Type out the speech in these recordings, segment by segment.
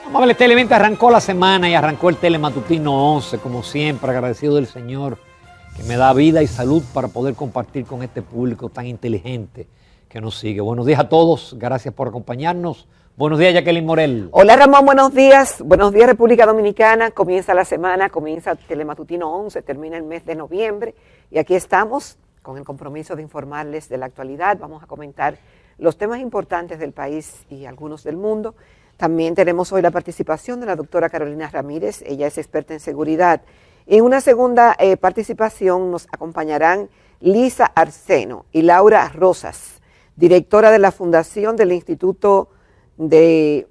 Amable televidente, arrancó la semana y arrancó el Telematutino 11, como siempre, agradecido del Señor que me da vida y salud para poder compartir con este público tan inteligente que nos sigue. Buenos días a todos, gracias por acompañarnos. Buenos días, Jacqueline Morel. Hola Ramón, buenos días República Dominicana, comienza la semana, comienza Telematutino 11, termina el mes de noviembre y aquí estamos con el compromiso de informarles de la actualidad. Vamos a comentar los temas importantes del país y algunos del mundo. También tenemos hoy la participación de la doctora Carolina Ramírez, ella es experta en seguridad. En una segunda participación nos acompañarán Lisa Arseno y Laura Rosas, directora de la Fundación del Instituto de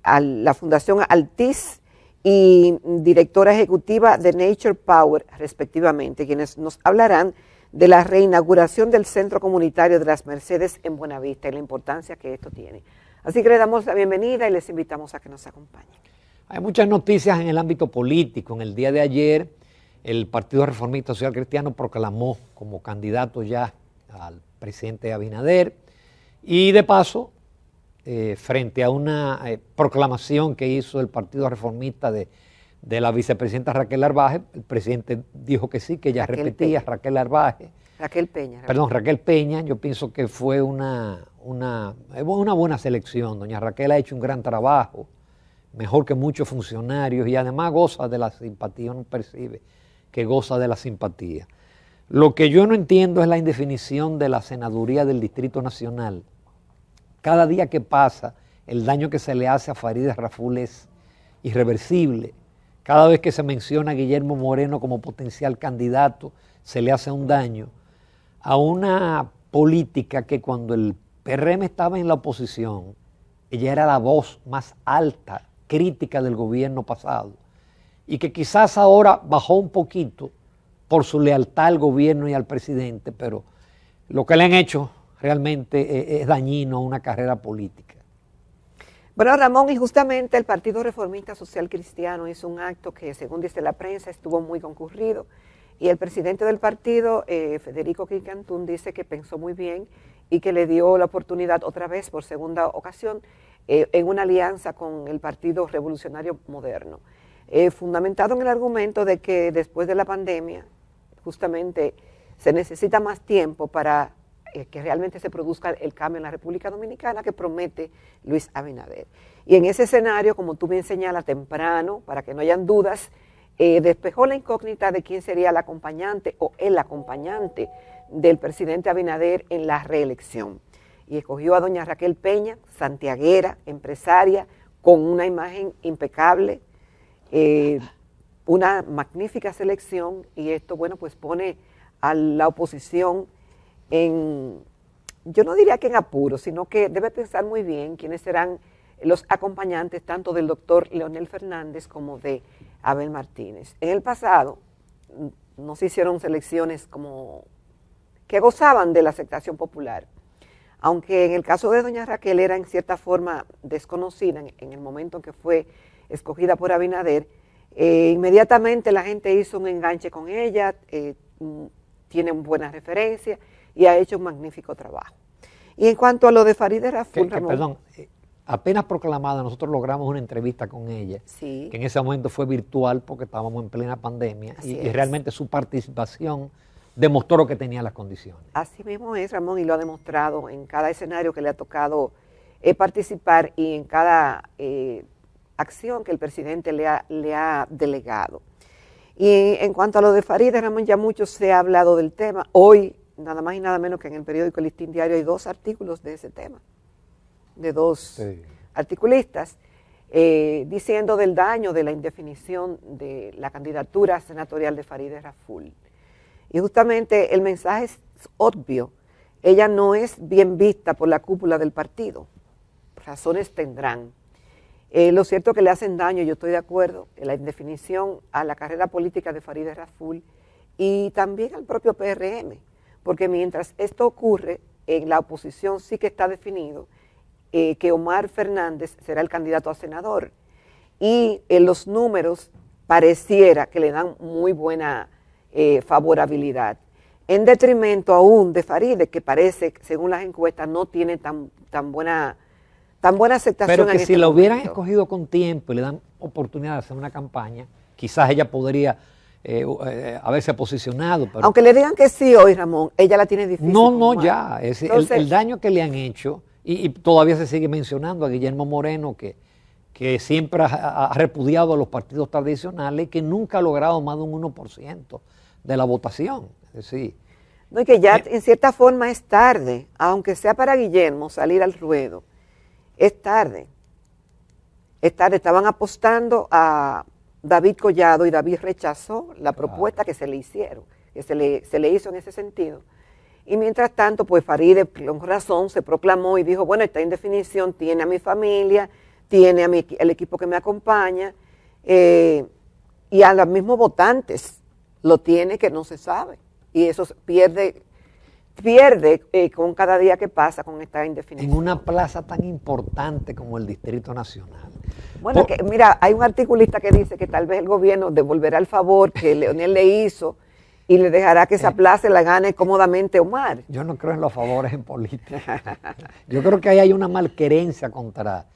la Fundación Altiz y directora ejecutiva de Nature Power, respectivamente, quienes nos hablarán de la reinauguración del Centro Comunitario de las Mercedes en Buenavista y la importancia que esto tiene. Así que le damos la bienvenida y les invitamos a que nos acompañen. Hay muchas noticias en el ámbito político. En el día de ayer, el Partido Reformista Social Cristiano proclamó como candidato ya al presidente Abinader y de paso, frente a una proclamación que hizo el Partido Reformista de la vicepresidenta Raquel Arbaje, el presidente dijo que sí, que ella repetía Raquel Arbaje. Raquel Peña. Perdón, Raquel Peña. Yo pienso que fue una buena selección. Doña Raquel ha hecho un gran trabajo, mejor que muchos funcionarios, y además goza de la simpatía, uno percibe que goza de la simpatía. Lo que yo no entiendo es la indefinición de la senaduría del Distrito Nacional. Cada día que pasa, el daño que se le hace a Farideh Raful es irreversible. Cada vez que se menciona a Guillermo Moreno como potencial candidato, se le hace un daño a una política que cuando el PRM estaba en la oposición, ella era la voz más alta, crítica del gobierno pasado, y que quizás ahora bajó un poquito por su lealtad al gobierno y al presidente, pero lo que le han hecho realmente es dañino a una carrera política. Bueno, Ramón, y justamente el Partido Reformista Social Cristiano hizo un acto que, según dice la prensa, estuvo muy concurrido, y el presidente del partido, Federico Quincantún, dice que pensó muy bien y que le dio la oportunidad otra vez, por segunda ocasión, en una alianza con el Partido Revolucionario Moderno, fundamentado en el argumento de que después de la pandemia, justamente se necesita más tiempo para que realmente se produzca el cambio en la República Dominicana que promete Luis Abinader. Y en ese escenario, como tú bien señalas, temprano, para que no hayan dudas, despejó la incógnita de quién sería el acompañante o el acompañante del presidente Abinader en la reelección. Y escogió a doña Raquel Peña, santiaguera, empresaria, con una imagen impecable, una magnífica selección, y esto, bueno, pues pone a la oposición yo no diría que en apuro, sino que debe pensar muy bien quiénes serán los acompañantes tanto del doctor Leonel Fernández como de Abel Martínez. En el pasado no se hicieron selecciones como que gozaban de la aceptación popular, aunque en el caso de doña Raquel era en cierta forma desconocida en el momento en que fue escogida por Abinader. Inmediatamente la gente hizo un enganche con ella, tiene buenas referencias y ha hecho un magnífico trabajo. Y en cuanto a lo de Farideh Raful, perdón, apenas proclamada, nosotros logramos una entrevista con ella, sí, que en ese momento fue virtual porque estábamos en plena pandemia, y realmente su participación demostró que tenía las condiciones. Así mismo es, Ramón, y lo ha demostrado en cada escenario que le ha tocado participar y en cada acción que el presidente le ha delegado. Y en cuanto a lo de Farideh, Ramón, ya mucho se ha hablado del tema. Hoy, nada más y nada menos que en el periódico El Listín Diario hay 2 artículos de ese tema, de 2 articulistas, diciendo del daño de la indefinición de la candidatura senatorial de Farideh Raful. Y justamente el mensaje es obvio, ella no es bien vista por la cúpula del partido, razones tendrán. Lo cierto es que le hacen daño, yo estoy de acuerdo, en la indefinición a la carrera política de Farideh Raful y también al propio PRM, porque mientras esto ocurre, en la oposición sí que está definido que Omar Fernández será el candidato a senador, y en los números pareciera que le dan muy buena favorabilidad, en detrimento aún de Farideh, que parece, según las encuestas, no tiene tan buena tan buena aceptación. Pero que en si este la hubieran momento. escogido con tiempo y le dan oportunidad de hacer una campaña, quizás ella podría haberse posicionado. Pero Aunque le digan que sí hoy, Ramón, ella la tiene difícil. no, con no, Omar. ya. Entonces, El daño que le han hecho, y todavía se sigue mencionando a Guillermo Moreno, que siempre ha repudiado a los partidos tradicionales y que nunca ha logrado más de un 1% de la votación. Es decir, no, y que ya en cierta forma es tarde, aunque sea para Guillermo salir al ruedo, es tarde. Es tarde, estaban apostando a David Collado y David rechazó la propuesta que se le hicieron, que se le hizo en ese sentido. Y mientras tanto, pues Farideh, con razón, se proclamó y dijo, bueno, está en definición, tiene a mi familia, tiene a el equipo que me acompaña, y a los mismos votantes lo tiene que no se sabe. Y eso pierde con cada día que pasa con esta indefinición. en una plaza tan importante como el Distrito Nacional. Bueno, mira, hay un articulista que dice que tal vez el gobierno devolverá el favor que Leonel le hizo y le dejará que esa plaza la gane cómodamente Omar. Yo no creo en los favores en política. Yo creo que ahí hay una malquerencia contra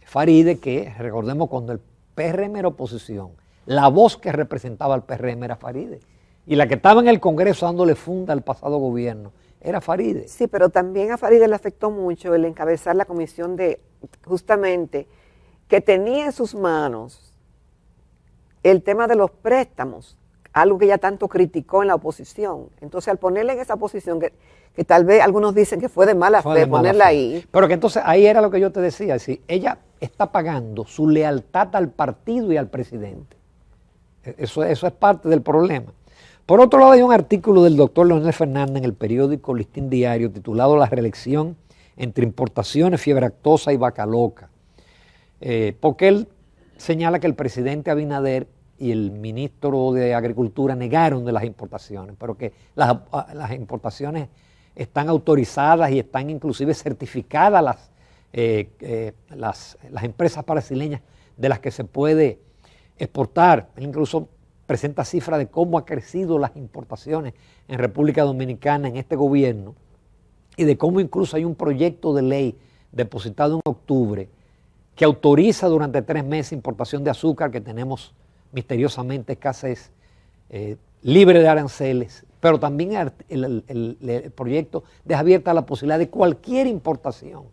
Farideh, que recordemos cuando el PRM era oposición, la voz que representaba al PRM era Farideh. Y la que estaba en el Congreso dándole funda al pasado gobierno era Farideh. Sí, pero también a Farideh le afectó mucho el encabezar la comisión de, justamente, que tenía en sus manos el tema de los préstamos, algo que ella tanto criticó en la oposición. Entonces, al ponerla en esa posición, que tal vez algunos dicen que fue de mala fe ponerla ahí. Pero que entonces ahí era lo que yo te decía, es decir, ella está pagando su lealtad al partido y al presidente. Eso es parte del problema. Por otro lado, hay un artículo del doctor Leonel Fernández en el periódico Listín Diario titulado La reelección entre importaciones, fiebre aftosa y vaca loca. Porque él señala que el presidente Abinader y el ministro de Agricultura negaron de las importaciones, pero que las importaciones están autorizadas y están inclusive certificadas las empresas brasileñas de las que se puede exportar. Él incluso presenta cifras de cómo ha crecido las importaciones en República Dominicana en este gobierno y de cómo incluso hay un proyecto de ley depositado en octubre que autoriza durante 3 meses importación de azúcar, que tenemos misteriosamente escasez, libre de aranceles, pero también el proyecto deja abierta la posibilidad de cualquier importación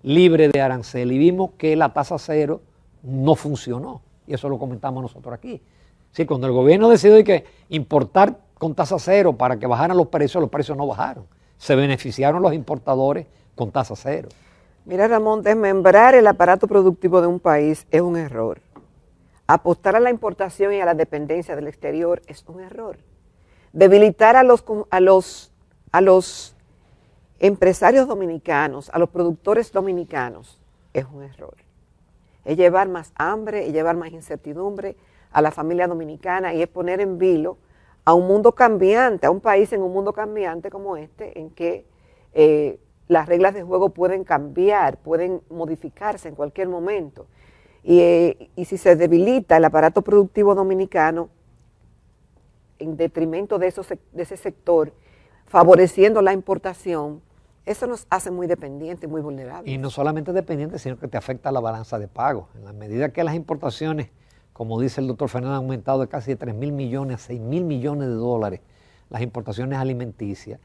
libre de arancel. Y vimos que la tasa cero no funcionó, y eso lo comentamos nosotros aquí. Sí, cuando el gobierno decidió que importar con tasa cero para que bajaran los precios no bajaron. Se beneficiaron los importadores con tasa cero. Mira, Ramón, desmembrar el aparato productivo de un país es un error. Apostar a la importación y a la dependencia del exterior es un error. Debilitar a los empresarios dominicanos, a los productores dominicanos, es un error. Es llevar más hambre, es llevar más incertidumbre a la familia dominicana y es poner en vilo a un mundo cambiante, a un país en un mundo cambiante como este, en que las reglas de juego pueden cambiar, pueden modificarse en cualquier momento. Y si se debilita el aparato productivo dominicano en detrimento de ese sector, favoreciendo la importación, eso nos hace muy dependientes, muy vulnerables. Y no solamente dependientes, sino que te afecta la balanza de pagos. En la medida que las importaciones, como dice el doctor Fernández, han aumentado de casi de 3.000 millones a 6.000 millones de dólares, las importaciones alimenticias,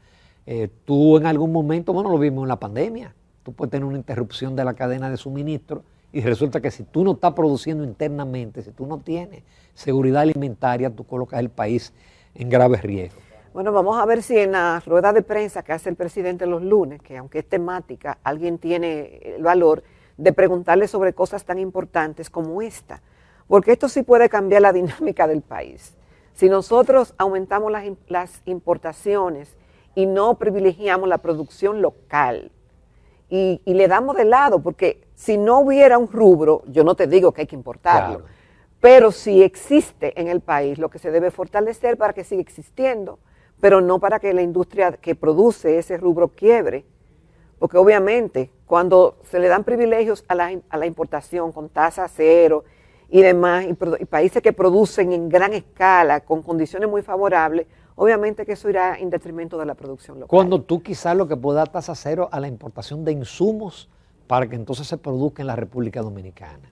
tú en algún momento, bueno, lo vimos en la pandemia, tú puedes tener una interrupción de la cadena de suministro y resulta que si tú no estás produciendo internamente, si tú no tienes seguridad alimentaria, tú colocas el país en grave riesgo. Bueno, vamos a ver si en la rueda de prensa que hace el presidente los lunes, que aunque es temática, alguien tiene el valor de preguntarle sobre cosas tan importantes como esta, porque esto sí puede cambiar la dinámica del país. Si nosotros aumentamos las importaciones y no privilegiamos la producción local y le damos de lado, porque si no hubiera un rubro, yo no te digo que hay que importarlo, claro, pero si existe en el país, lo que se debe fortalecer para que siga existiendo, pero no para que la industria que produce ese rubro quiebre, porque obviamente cuando se le dan privilegios a la importación con tasa cero y demás, y países que producen en gran escala, con condiciones muy favorables, obviamente que eso irá en detrimento de la producción local. Cuando tú quizás lo que pueda dar tasa cero a la importación de insumos para que entonces se produzca en la República Dominicana.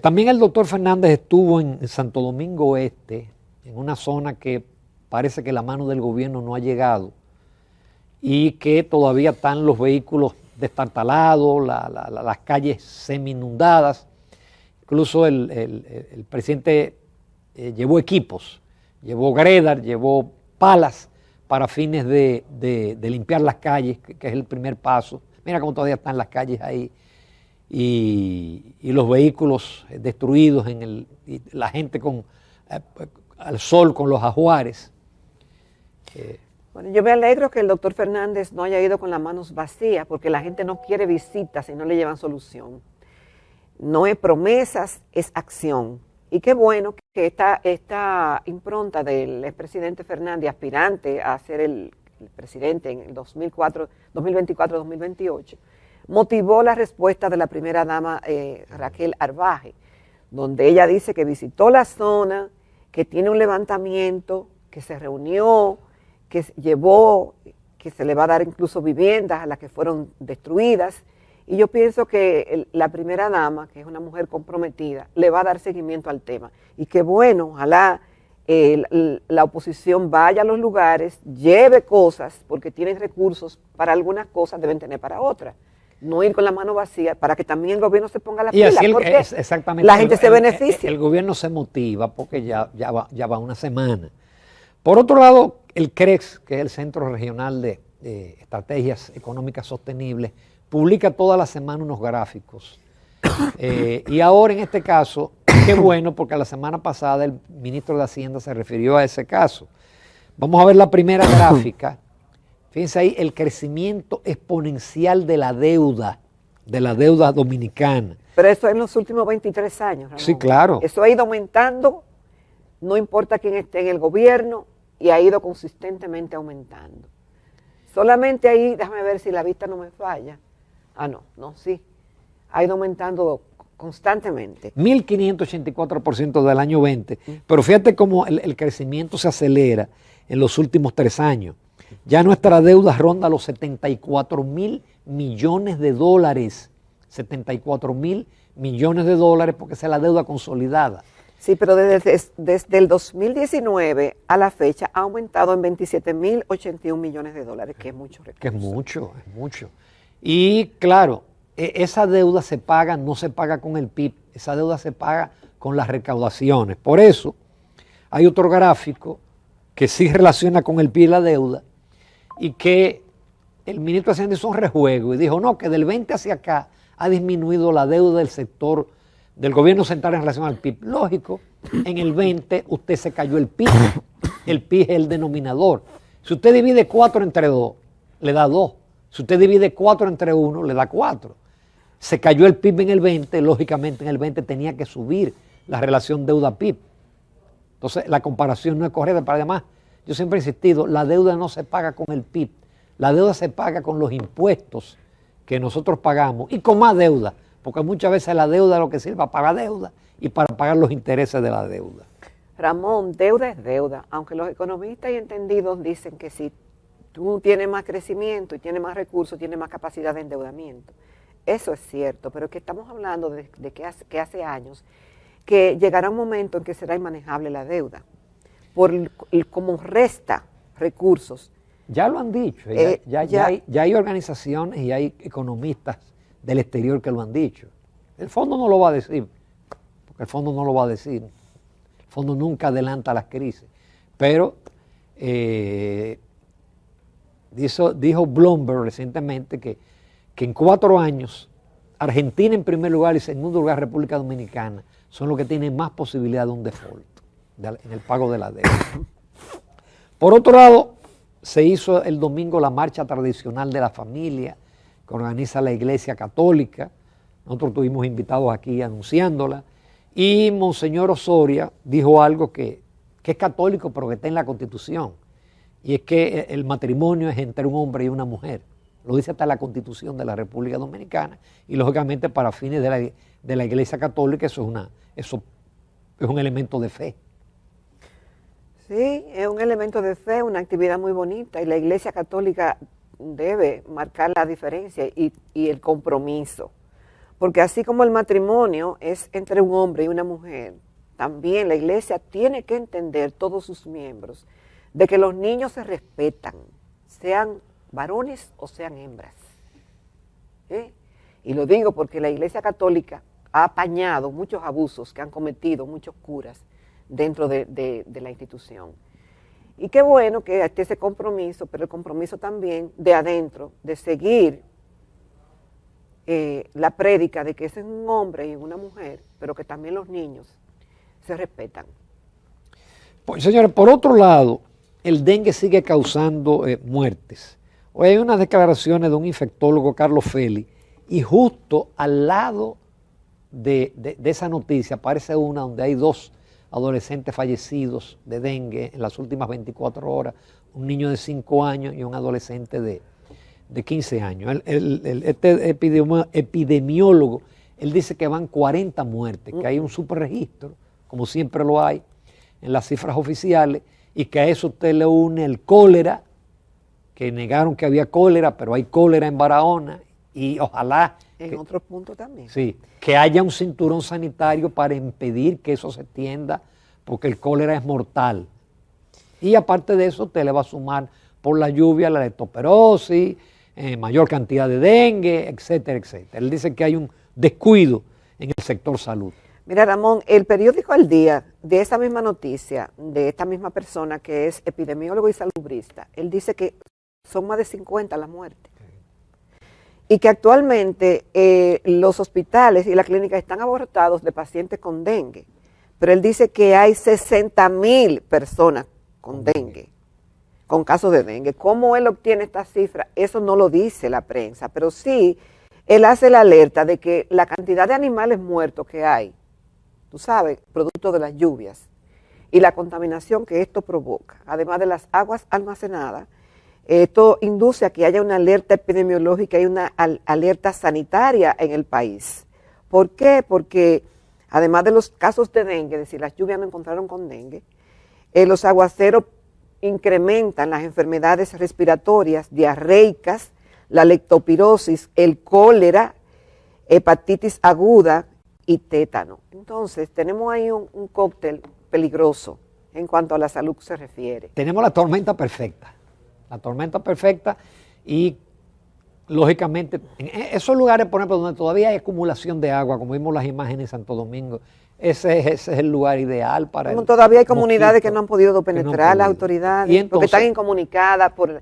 También el doctor Fernández estuvo en Santo Domingo Este, en una zona que parece que la mano del gobierno no ha llegado y que todavía están los vehículos destartalados, las calles semi-inundadas. Incluso el presidente llevó equipos, llevó gredar, llevó palas para fines de limpiar las calles, que es el primer paso. Mira cómo todavía están las calles ahí y los vehículos destruidos, y la gente al sol con los ajuares. Bueno, yo me alegro que el doctor Fernández no haya ido con las manos vacías, porque la gente no quiere visitas y no le llevan solución. No es promesas, es acción. Y qué bueno que esta impronta del expresidente Fernández, aspirante a ser el presidente en el 2024-2028, motivó la respuesta de la primera dama Raquel Arbaje, donde ella dice que visitó la zona, que tiene un levantamiento, que se reunió, que llevó, que se le va a dar incluso viviendas a las que fueron destruidas. Y yo pienso que la primera dama, que es una mujer comprometida, le va a dar seguimiento al tema. Y que bueno, ojalá la oposición vaya a los lugares, lleve cosas, porque tienen recursos para algunas cosas, deben tener para otras. No ir con la mano vacía, para que también el gobierno se ponga la pila, porque exactamente, la gente se beneficia. El gobierno se motiva porque ya va una semana. Por otro lado, el CREX, que es el Centro Regional de Estrategias Económicas Sostenibles, publica toda la semana unos gráficos. Y ahora en este caso, qué bueno, porque la semana pasada el ministro de Hacienda se refirió a ese caso. Vamos a ver la primera gráfica. Fíjense ahí el crecimiento exponencial de la deuda dominicana. Pero eso en los últimos 23 años, Ramón. Sí, claro. Eso ha ido aumentando, no importa quién esté en el gobierno, y ha ido consistentemente aumentando. Solamente ahí, déjame ver si la vista no me falla. Sí. Ha ido aumentando constantemente. 1.584% del año 20. Pero fíjate cómo el crecimiento se acelera en los últimos 3 años. Ya nuestra deuda ronda los 74.000 millones de dólares. 74.000 millones de dólares porque esa es la deuda consolidada. Sí, pero desde el 2019 a la fecha ha aumentado en 27.081 millones de dólares, que es mucho recurso. Que es mucho. Y claro, esa deuda se paga, no se paga con el PIB, esa deuda se paga con las recaudaciones. Por eso hay otro gráfico que sí relaciona con el PIB y la deuda, y que el ministro de Hacienda hizo un rejuego y dijo, no, que del 20 hacia acá ha disminuido la deuda del sector del gobierno central en relación al PIB. Lógico, en el 20 usted se cayó el PIB es el denominador. Si usted divide 4 entre 2, le da 2. Si usted divide 4 entre 1, le da 4. Se cayó el PIB en el 20, lógicamente en el 20 tenía que subir la relación deuda-PIB. Entonces la comparación no es correcta, pero además yo siempre he insistido, la deuda no se paga con el PIB, la deuda se paga con los impuestos que nosotros pagamos y con más deuda, porque muchas veces la deuda es lo que sirve para pagar deuda y para pagar los intereses de la deuda. Ramón, deuda es deuda, aunque los economistas y entendidos dicen que si tú tienes más crecimiento y tienes más recursos, tienes más capacidad de endeudamiento. Eso es cierto, pero que estamos hablando de que hace años que llegará un momento en que será inmanejable la deuda, por como resta recursos. Ya lo han dicho, ya hay organizaciones y hay economistas del exterior que lo han dicho. El fondo no lo va a decir, porque el fondo no lo va a decir. El fondo nunca adelanta las crisis. Pero dijo Bloomberg recientemente que en 4 años Argentina en primer lugar y segundo lugar República Dominicana son los que tienen más posibilidad de un default en el pago de la deuda. Por otro lado, se hizo el domingo la marcha tradicional de la familia que organiza la Iglesia Católica. Nosotros tuvimos invitados aquí anunciándola. Y Monseñor Osoria dijo algo que es católico, pero que está en la Constitución. Y es que el matrimonio es entre un hombre y una mujer. Lo dice hasta la Constitución de la República Dominicana. Y lógicamente para fines de la Iglesia Católica eso es un elemento de fe. Sí, es un elemento de fe, una actividad muy bonita, y la Iglesia Católica debe marcar la diferencia y el compromiso. Porque así como el matrimonio es entre un hombre y una mujer, también la Iglesia tiene que entender, todos sus miembros, de que los niños se respetan, sean varones o sean hembras. Y lo digo porque la Iglesia Católica ha apañado muchos abusos que han cometido muchos curas dentro de la institución. Y qué bueno que esté ese compromiso, pero el compromiso también de adentro, de seguir la prédica de que ese es un hombre y una mujer, pero que también los niños se respetan. Pues, señores, por otro lado, el dengue sigue causando muertes. Hoy hay unas declaraciones de un infectólogo, Carlos Feli, y justo al lado de esa noticia aparece una donde hay 2 adolescentes fallecidos de dengue en las últimas 24 horas, un niño de 5 años y un adolescente de 15 años. Este epidemiólogo, él dice que van 40 muertes, que hay un superregistro, como siempre lo hay en las cifras oficiales, y que a eso usted le une el cólera, que negaron que había cólera, pero hay cólera en Barahona, y ojalá... En otros puntos también. Sí, que haya un cinturón sanitario para impedir que eso se extienda, porque el cólera es mortal. Y aparte de eso, usted le va a sumar por la lluvia la leptospirosis, mayor cantidad de dengue, etcétera, etcétera. Él dice que hay un descuido en el sector salud. Mira, Ramón, el periódico El Día, de esa misma noticia, de esta misma persona que es epidemiólogo y salubrista, él dice que son más de 50 las muertes. Y que actualmente los hospitales y las clínicas están abarrotados de pacientes con dengue. Pero él dice que hay 60,000 personas con dengue, con casos de dengue. ¿Cómo él obtiene esta cifra? Eso no lo dice la prensa, pero sí él hace la alerta de que la cantidad de animales muertos que hay, tú sabes, producto de las lluvias y la contaminación que esto provoca, además de las aguas almacenadas, esto induce a que haya una alerta epidemiológica y una alerta sanitaria en el país. ¿Por qué? Porque además de los casos de dengue, es decir, las lluvias no encontraron con dengue, los aguaceros incrementan las enfermedades respiratorias, diarreicas, la leptospirosis, el cólera, hepatitis aguda y tétano. Entonces, tenemos ahí un cóctel peligroso en cuanto a la salud se refiere. Tenemos la tormenta perfecta. La tormenta perfecta y, lógicamente, en esos lugares, por ejemplo, donde todavía hay acumulación de agua, como vimos las imágenes en Santo Domingo, ese es el lugar ideal para como todavía hay comunidades que no han podido penetrar las autoridades, entonces, porque están incomunicadas por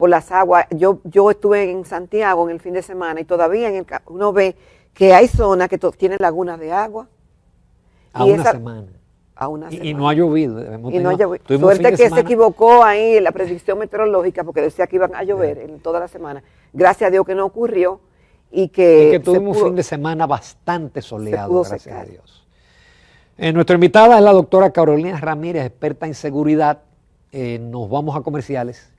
las aguas. Yo estuve en Santiago en el fin de semana y todavía uno ve que hay zonas que tienen lagunas de agua. A una semana. Y no ha llovido. Y no ha llovido. Suerte que se equivocó ahí en la predicción meteorológica porque decía que iban a llover en toda la semana. Gracias a Dios que no ocurrió y que tuvimos un fin de semana bastante soleado, gracias a Dios. Nuestra invitada es la doctora Carolina Ramírez, experta en seguridad. Nos vamos a comerciales.